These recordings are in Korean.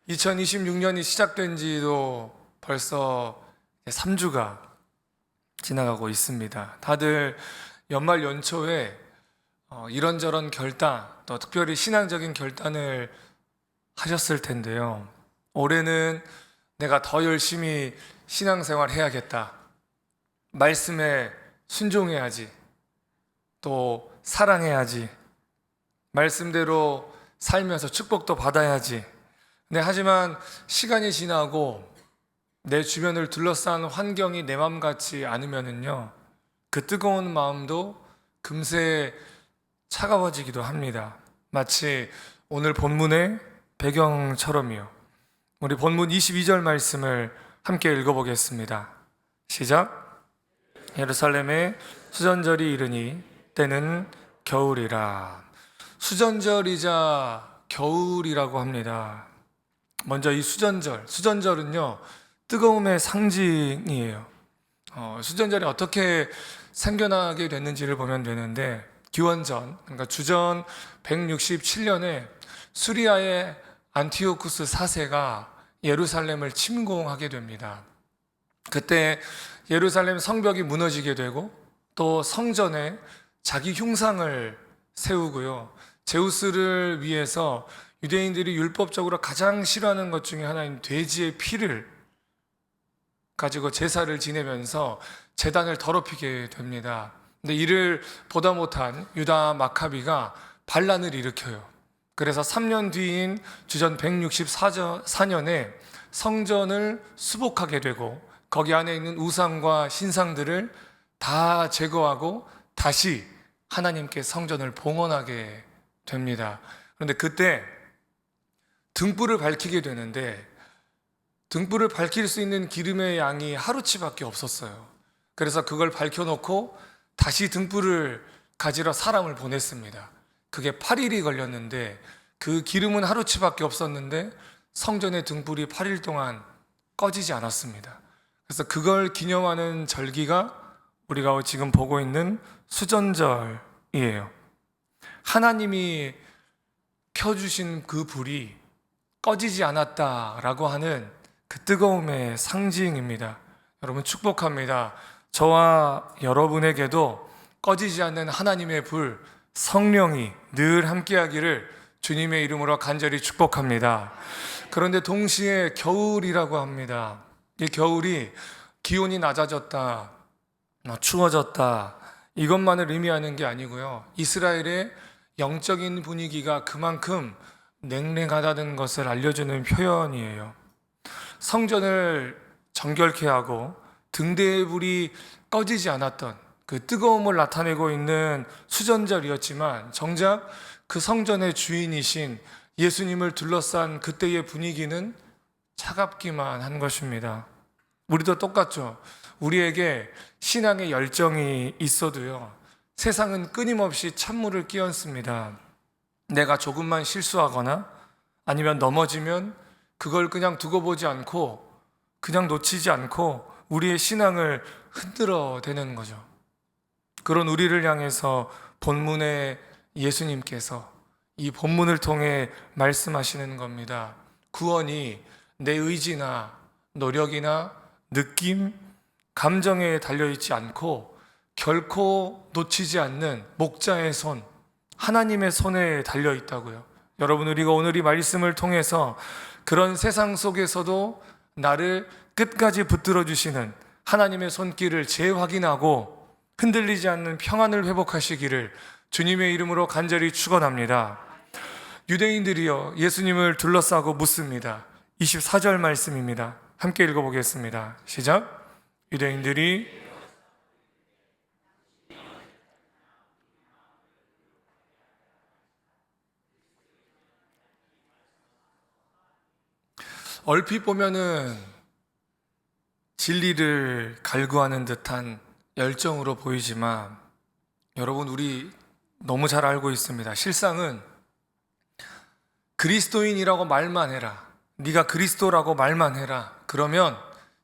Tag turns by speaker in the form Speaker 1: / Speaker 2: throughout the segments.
Speaker 1: 2026년이 시작된 지도 벌써 3주가 지나가고 있습니다. 다들 연말 연초에 이런저런 결단, 또 특별히 신앙적인 결단을 하셨을 텐데요. 올해는 내가 더 열심히 신앙생활 해야겠다. 말씀에 순종해야지. 또 사랑해야지. 말씀대로 살면서 축복도 받아야지. 네, 하지만 시간이 지나고 내 주변을 둘러싼 환경이 내 맘 같지 않으면은요, 그 뜨거운 마음도 금세 차가워지기도 합니다. 마치 오늘 본문의 배경처럼요. 우리 본문 22절 말씀을 함께 읽어보겠습니다. 시작. 예루살렘에 수전절이 이르니 때는 겨울이라. 수전절이자 겨울이라고 합니다. 먼저 이 수전절은요, 뜨거움의 상징이에요. 수전절이 어떻게 생겨나게 됐는지를 보면 되는데, 기원전, 그러니까 주전 167년에 수리아의 안티오쿠스 4세가 예루살렘을 침공하게 됩니다. 그때 예루살렘 성벽이 무너지게 되고, 또 성전에 자기 흉상을 세우고요, 제우스를 위해서 유대인들이 율법적으로 가장 싫어하는 것 중에 하나인 돼지의 피를 가지고 제사를 지내면서 제단을 더럽히게 됩니다. 근데 이를 보다 못한 유다 마카비가 반란을 일으켜요. 그래서 3년 뒤인 주전 164년에 성전을 수복하게 되고, 거기 안에 있는 우상과 신상들을 다 제거하고 다시 하나님께 성전을 봉헌하게 됩니다. 그런데 그때 등불을 밝히게 되는데, 등불을 밝힐 수 있는 기름의 양이 하루치밖에 없었어요. 그래서 그걸 밝혀놓고 다시 등불을 가지러 사람을 보냈습니다. 그게 8일이 걸렸는데, 그 기름은 하루치밖에 없었는데 성전의 등불이 8일 동안 꺼지지 않았습니다. 그래서 그걸 기념하는 절기가 우리가 지금 보고 있는 수전절이에요. 하나님이 켜주신 그 불이 꺼지지 않았다라고 하는 그 뜨거움의 상징입니다. 여러분, 축복합니다. 저와 여러분에게도 꺼지지 않는 하나님의 불, 성령이 늘 함께하기를 주님의 이름으로 간절히 축복합니다. 그런데 동시에 겨울이라고 합니다. 이 겨울이 기온이 낮아졌다, 추워졌다, 이것만을 의미하는 게 아니고요, 이스라엘의 영적인 분위기가 그만큼 냉랭하다는 것을 알려주는 표현이에요. 성전을 정결케 하고 등대의 불이 꺼지지 않았던 그 뜨거움을 나타내고 있는 수전절이었지만, 정작 그 성전의 주인이신 예수님을 둘러싼 그때의 분위기는 차갑기만 한 것입니다. 우리도 똑같죠. 우리에게 신앙의 열정이 있어도요, 세상은 끊임없이 찬물을 끼얹습니다. 내가 조금만 실수하거나 아니면 넘어지면 그걸 그냥 두고 보지 않고, 그냥 놓치지 않고 우리의 신앙을 흔들어 대는 거죠. 그런 우리를 향해서 본문의 예수님께서 이 본문을 통해 말씀하시는 겁니다. 구원이 내 의지나 노력이나 느낌, 감정에 달려있지 않고 결코 놓치지 않는 목자의 손, 하나님의 손에 달려있다고요. 여러분, 우리가 오늘 이 말씀을 통해서 그런 세상 속에서도 나를 끝까지 붙들어 주시는 하나님의 손길을 재확인하고 흔들리지 않는 평안을 회복하시기를 주님의 이름으로 간절히 축원합니다. 유대인들이요, 예수님을 둘러싸고 묻습니다. 24절 말씀입니다. 함께 읽어보겠습니다. 시작. 유대인들이 얼핏 보면은 진리를 갈구하는 듯한 열정으로 보이지만, 여러분, 우리 너무 잘 알고 있습니다. 실상은 그리스도인이라고 말만 해라, 네가 그리스도라고 말만 해라, 그러면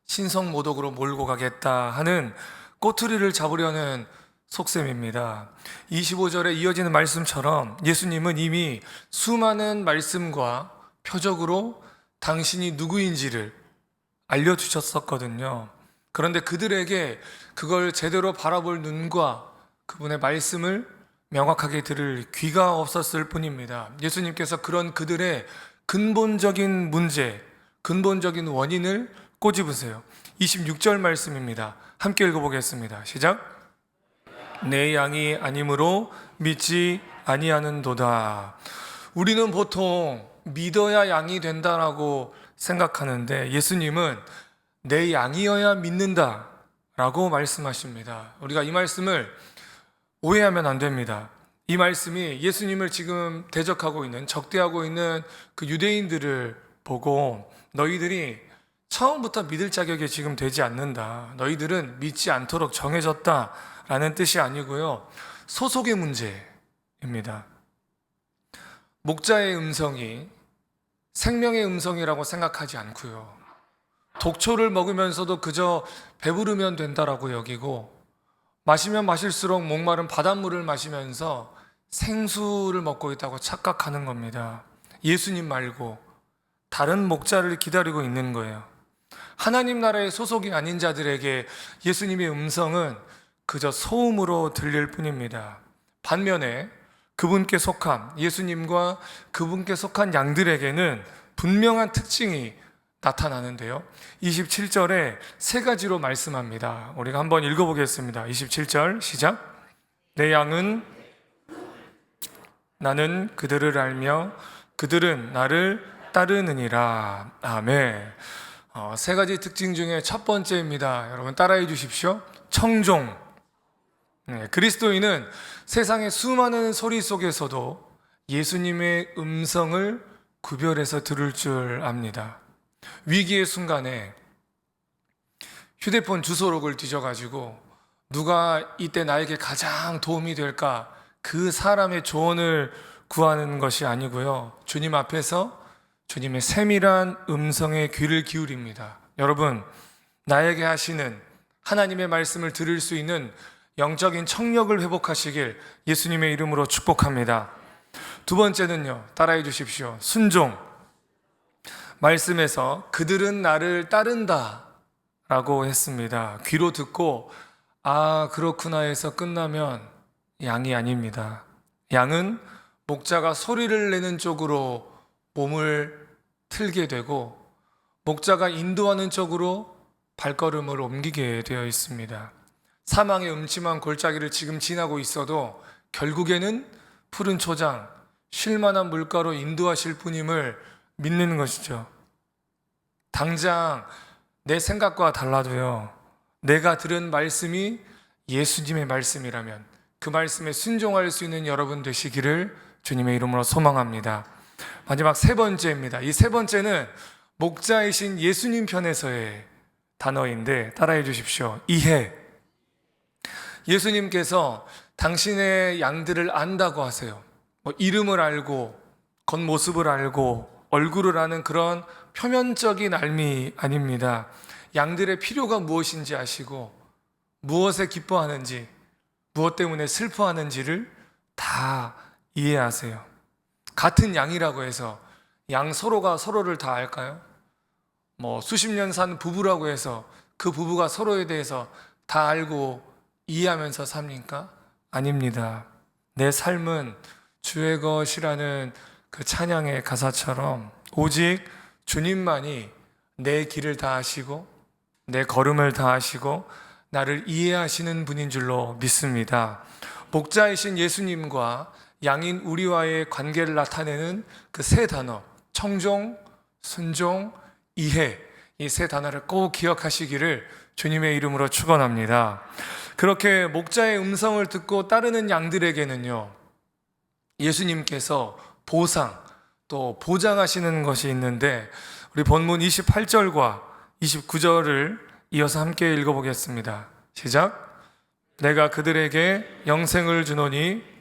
Speaker 1: 신성모독으로 몰고 가겠다 하는 꼬투리를 잡으려는 속셈입니다. 25절에 이어지는 말씀처럼 예수님은 이미 수많은 말씀과 표적으로 당신이 누구인지를 알려주셨었거든요. 그런데 그들에게 그걸 제대로 바라볼 눈과 그분의 말씀을 명확하게 들을 귀가 없었을 뿐입니다. 예수님께서 그런 그들의 근본적인 문제, 근본적인 원인을 꼬집으세요. 26절 말씀입니다. 함께 읽어보겠습니다. 시작. 내 양이 아니므로 믿지 아니하는도다. 우리는 보통 믿어야 양이 된다라고 생각하는데 예수님은 내 양이어야 믿는다 라고 말씀하십니다. 우리가 이 말씀을 오해하면 안 됩니다. 이 말씀이 예수님을 지금 대적하고 있는, 적대하고 있는 그 유대인들을 보고 너희들이 처음부터 믿을 자격이 지금 되지 않는다, 너희들은 믿지 않도록 정해졌다 라는 뜻이 아니고요, 소속의 문제입니다. 목자의 음성이 생명의 음성이라고 생각하지 않고요, 독초를 먹으면서도 그저 배부르면 된다라고 여기고, 마시면 마실수록 목마른 바닷물을 마시면서 생수를 먹고 있다고 착각하는 겁니다. 예수님 말고 다른 목자를 기다리고 있는 거예요. 하나님 나라의 소속이 아닌 자들에게 예수님의 음성은 그저 소음으로 들릴 뿐입니다. 반면에 그분께 속한, 예수님과 그분께 속한 양들에게는 분명한 특징이 나타나는데요, 27절에 세 가지로 말씀합니다. 우리가 한번 읽어보겠습니다. 27절 시작. 내 양은 나는 그들을 알며 그들은 나를 따르느니라. 아멘. 세 가지 특징 중에 첫 번째입니다. 여러분 따라해 주십시오. 청종. 그리스도인은 세상의 수많은 소리 속에서도 예수님의 음성을 구별해서 들을 줄 압니다. 위기의 순간에 휴대폰 주소록을 뒤져가지고 누가 이때 나에게 가장 도움이 될까, 그 사람의 조언을 구하는 것이 아니고요, 주님 앞에서 주님의 세밀한 음성에 귀를 기울입니다. 여러분, 나에게 하시는 하나님의 말씀을 들을 수 있는 영적인 청력을 회복하시길 예수님의 이름으로 축복합니다. 두 번째는요, 따라해 주십시오. 순종. 말씀에서 그들은 나를 따른다 라고 했습니다. 귀로 듣고 아 그렇구나 해서 끝나면 양이 아닙니다. 양은 목자가 소리를 내는 쪽으로 몸을 틀게 되고 목자가 인도하는 쪽으로 발걸음을 옮기게 되어 있습니다. 사망의 음침한 골짜기를 지금 지나고 있어도 결국에는 푸른 초장, 쉴만한 물가로 인도하실 분임을 믿는 것이죠. 당장 내 생각과 달라도요, 내가 들은 말씀이 예수님의 말씀이라면 그 말씀에 순종할 수 있는 여러분 되시기를 주님의 이름으로 소망합니다. 마지막 세 번째입니다. 이 세 번째는 목자이신 예수님 편에서의 단어인데 따라해 주십시오. 이해. 예수님께서 당신의 양들을 안다고 하세요. 이름을 알고 겉모습을 알고 얼굴을 아는 그런 표면적인 알미 아닙니다. 양들의 필요가 무엇인지 아시고 무엇에 기뻐하는지, 무엇 때문에 슬퍼하는지를 다 이해하세요. 같은 양이라고 해서 양 서로가 서로를 다 알까요? 수십 년 산 부부라고 해서 그 부부가 서로에 대해서 다 알고 이해하면서 삽니까? 아닙니다. 내 삶은 주의 것이라는 그 찬양의 가사처럼 오직 주님만이 내 길을 다 아시고 내 걸음을 다 아시고 나를 이해하시는 분인 줄로 믿습니다. 목자이신 예수님과 양인 우리와의 관계를 나타내는 그 세 단어, 청종, 순종, 이해, 이 세 단어를 꼭 기억하시기를 주님의 이름으로 축원합니다. 그렇게 목자의 음성을 듣고 따르는 양들에게는요, 예수님께서 보상, 또 보장하시는 것이 있는데 우리 본문 28절과 29절을 이어서 함께 읽어보겠습니다. 시작. 내가 그들에게 영생을 주노니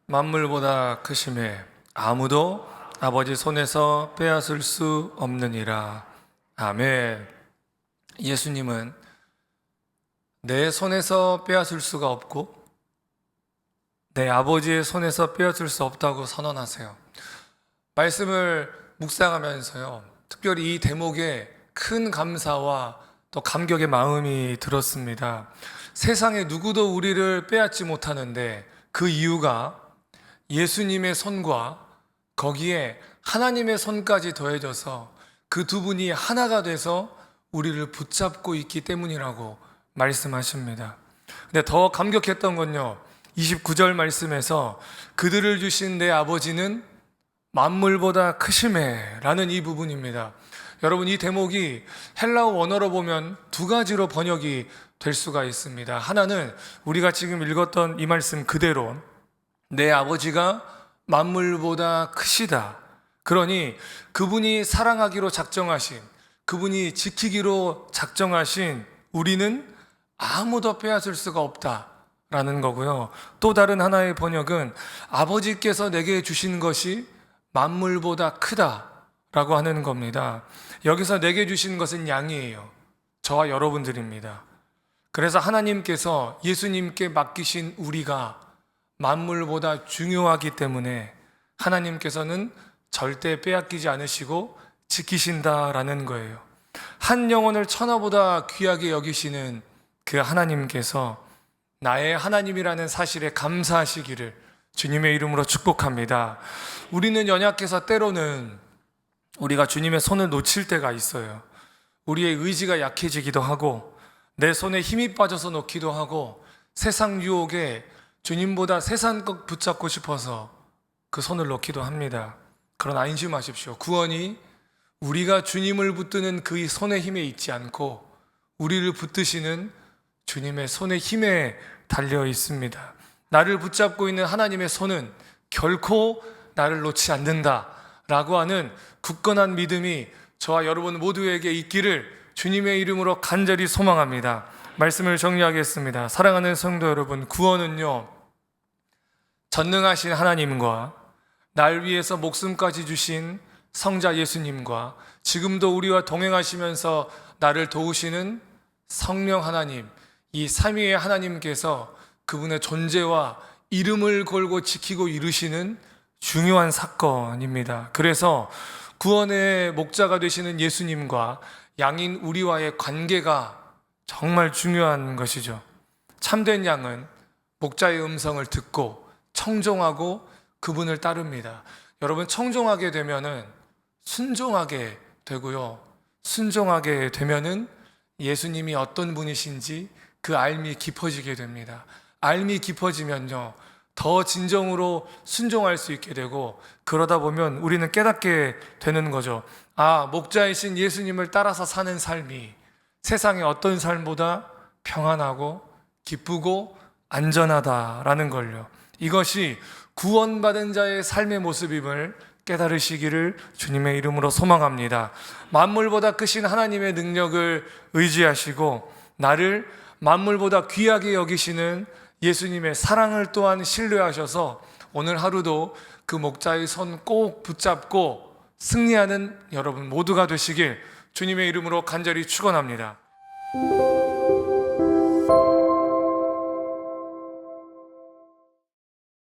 Speaker 1: 만물보다 크심에 아무도 아버지 손에서 빼앗을 수 없느니라. 아멘. 예수님은 내 손에서 빼앗을 수가 없고 내 아버지의 손에서 빼앗을 수 없다고 선언하세요. 말씀을 묵상하면서요, 특별히 이 대목에 큰 감사와 또 감격의 마음이 들었습니다. 세상에 누구도 우리를 빼앗지 못하는데 그 이유가 예수님의 손과 거기에 하나님의 손까지 더해져서 그 두 분이 하나가 돼서 우리를 붙잡고 있기 때문이라고 말씀하십니다. 근데 더 감격했던 건요, 29절 말씀에서 그들을 주신 내 아버지는 만물보다 크심에 라는 이 부분입니다. 여러분, 이 대목이 헬라어 원어로 보면 두 가지로 번역이 될 수가 있습니다. 하나는 우리가 지금 읽었던 이 말씀 그대로 내 아버지가 만물보다 크시다. 그러니 그분이 사랑하기로 작정하신, 그분이 지키기로 작정하신 우리는 아무도 빼앗을 수가 없다라는 거고요. 또 다른 하나의 번역은 아버지께서 내게 주신 것이 만물보다 크다라고 하는 겁니다. 여기서 내게 주신 것은 양이에요. 저와 여러분들입니다. 그래서 하나님께서 예수님께 맡기신 우리가 만물보다 중요하기 때문에 하나님께서는 절대 빼앗기지 않으시고 지키신다라는 거예요. 한 영혼을 천하보다 귀하게 여기시는 그 하나님께서 나의 하나님이라는 사실에 감사하시기를 주님의 이름으로 축복합니다. 우리는 연약해서 때로는 우리가 주님의 손을 놓칠 때가 있어요. 우리의 의지가 약해지기도 하고 내 손에 힘이 빠져서 놓기도 하고 세상 유혹에 주님보다 세상 것 붙잡고 싶어서 그 손을 놓기도 합니다. 그러나 안심하십시오. 구원이 우리가 주님을 붙드는 그 손의 힘에 있지 않고 우리를 붙드시는 주님의 손의 힘에 달려 있습니다. 나를 붙잡고 있는 하나님의 손은 결코 나를 놓지 않는다라고 하는 굳건한 믿음이 저와 여러분 모두에게 있기를 주님의 이름으로 간절히 소망합니다. 말씀을 정리하겠습니다. 사랑하는 성도 여러분, 구원은요, 전능하신 하나님과 날 위해서 목숨까지 주신 성자 예수님과 지금도 우리와 동행하시면서 나를 도우시는 성령 하나님, 이 삼위의 하나님께서 그분의 존재와 이름을 걸고 지키고 이루시는 중요한 사건입니다. 그래서 구원의 목자가 되시는 예수님과 양인 우리와의 관계가 정말 중요한 것이죠. 참된 양은 목자의 음성을 듣고 청종하고 그분을 따릅니다. 여러분, 청종하게 되면은 순종하게 되고요. 순종하게 되면은 예수님이 어떤 분이신지 그 알미 깊어지게 됩니다. 알미 깊어지면요, 더 진정으로 순종할 수 있게 되고, 그러다 보면 우리는 깨닫게 되는 거죠. 아, 목자이신 예수님을 따라서 사는 삶이 세상의 어떤 삶보다 평안하고 기쁘고 안전하다라는 걸요. 이것이 구원받은 자의 삶의 모습임을 깨달으시기를 주님의 이름으로 소망합니다. 만물보다 크신 하나님의 능력을 의지하시고 나를 만물보다 귀하게 여기시는 예수님의 사랑을 또한 신뢰하셔서 오늘 하루도 그 목자의 손 꼭 붙잡고 승리하는 여러분 모두가 되시길 주님의 이름으로 간절히 축원합니다.